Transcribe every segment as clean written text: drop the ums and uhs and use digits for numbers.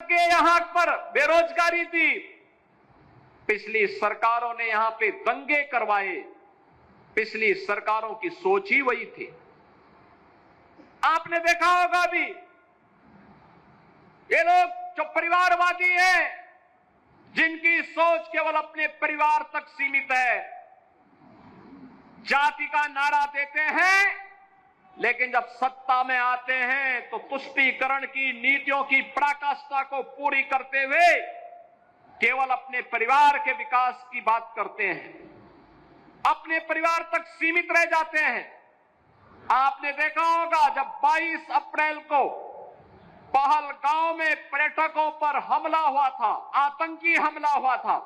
के यहां पर बेरोजगारी थी, पिछली सरकारों ने यहां पे दंगे करवाए, पिछली सरकारों की सोच ही वही थी। आपने देखा होगा भी, ये लोग जो परिवारवादी हैं, जिनकी सोच केवल अपने परिवार तक सीमित है, जाति का नारा देते हैं, लेकिन जब सत्ता में आते हैं तो तुष्टीकरण की नीतियों की पराकाष्ठा को पूरी करते हुए केवल अपने परिवार के विकास की बात करते हैं, अपने परिवार तक सीमित रह जाते हैं। आपने देखा होगा जब 22 अप्रैल को पहलगांव में पर्यटकों पर हमला हुआ था, आतंकी हमला हुआ था,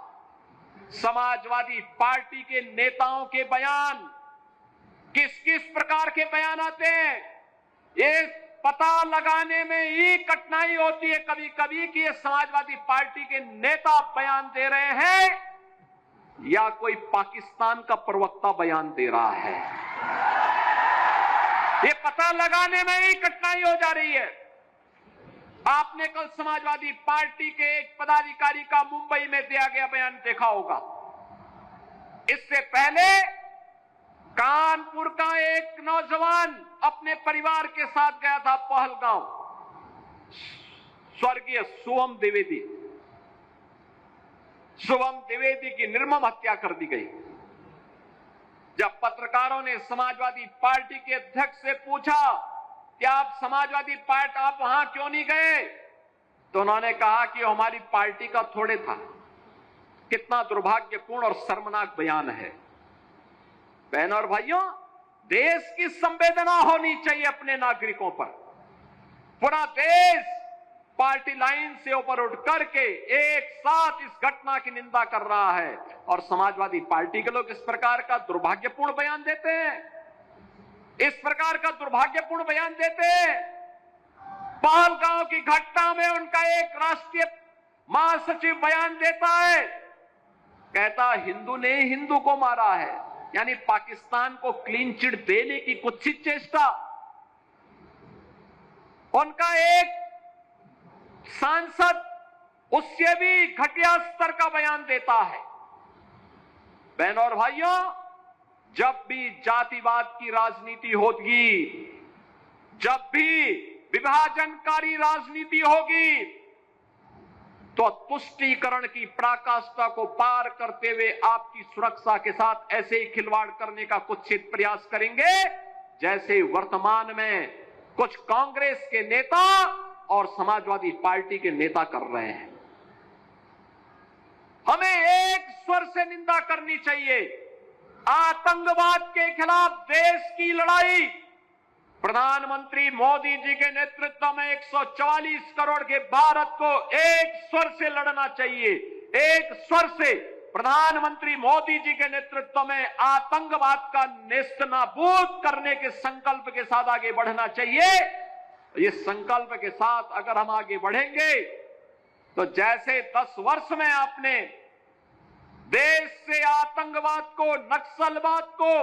समाजवादी पार्टी के नेताओं के बयान किस किस प्रकार के बयान आते हैं, ये पता लगाने में ही कठिनाई होती है कभी कभी कि ये समाजवादी पार्टी के नेता बयान दे रहे हैं या कोई पाकिस्तान का प्रवक्ता बयान दे रहा है। ये पता लगाने में ही कठिनाई हो जा रही है। आपने कल समाजवादी पार्टी के एक पदाधिकारी का मुंबई में दिया गया बयान देखा होगा। इससे पहले कानपुर का एक नौजवान अपने परिवार के साथ गया था पहलगांव, स्वर्गीय शुभम द्विवेदी की निर्मम हत्या कर दी गई। जब पत्रकारों ने समाजवादी पार्टी के अध्यक्ष से पूछा कि आप समाजवादी पार्टी आप वहां क्यों नहीं गए, तो उन्होंने कहा कि हमारी पार्टी का थोड़े था। कितना दुर्भाग्यपूर्ण और शर्मनाक बयान है। बहनों और भाइयों, देश की संवेदना होनी चाहिए अपने नागरिकों पर। पूरा देश पार्टी लाइन से ऊपर उठ करके एक साथ इस घटना की निंदा कर रहा है और समाजवादी पार्टी के लोग इस प्रकार का दुर्भाग्यपूर्ण बयान देते हैं, इस प्रकार का दुर्भाग्यपूर्ण बयान देते हैं। पहलगांव की घटना में उनका एक राष्ट्रीय महासचिव बयान देता है, कहता हिंदू ने हिंदू को मारा है, यानी पाकिस्तान को क्लीन चिट देने की कुछ ही चेष्टा। उनका एक सांसद उससे भी घटिया स्तर का बयान देता है। बहनों और भाइयों, जब भी जातिवाद की राजनीति होगी, जब भी विभाजनकारी राजनीति होगी, तो तुष्टीकरण की पराकाष्ठा को पार करते हुए आपकी सुरक्षा के साथ ऐसे ही खिलवाड़ करने का कुत्सित प्रयास करेंगे जैसे वर्तमान में कुछ कांग्रेस के नेता और समाजवादी पार्टी के नेता कर रहे हैं। हमें एक स्वर से निंदा करनी चाहिए। आतंकवाद के खिलाफ देश की लड़ाई प्रधानमंत्री मोदी जी के नेतृत्व में 144 करोड़ के भारत को एक स्वर से लड़ना चाहिए। एक स्वर से प्रधानमंत्री मोदी जी के नेतृत्व में आतंकवाद का नेस्तनाबूद करने के संकल्प के साथ आगे बढ़ना चाहिए। इस संकल्प के साथ अगर हम आगे बढ़ेंगे तो जैसे 10 वर्ष में आपने देश से आतंकवाद को, नक्सलवाद को,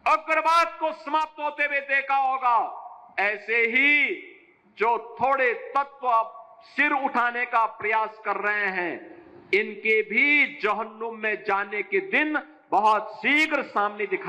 उग्रवाद को समाप्त होते हुए देखा होगा, ऐसे ही जो थोड़े तत्व सिर उठाने का प्रयास कर रहे हैं, इनके भी जहन्नुम में जाने के दिन बहुत शीघ्र सामने दिखाई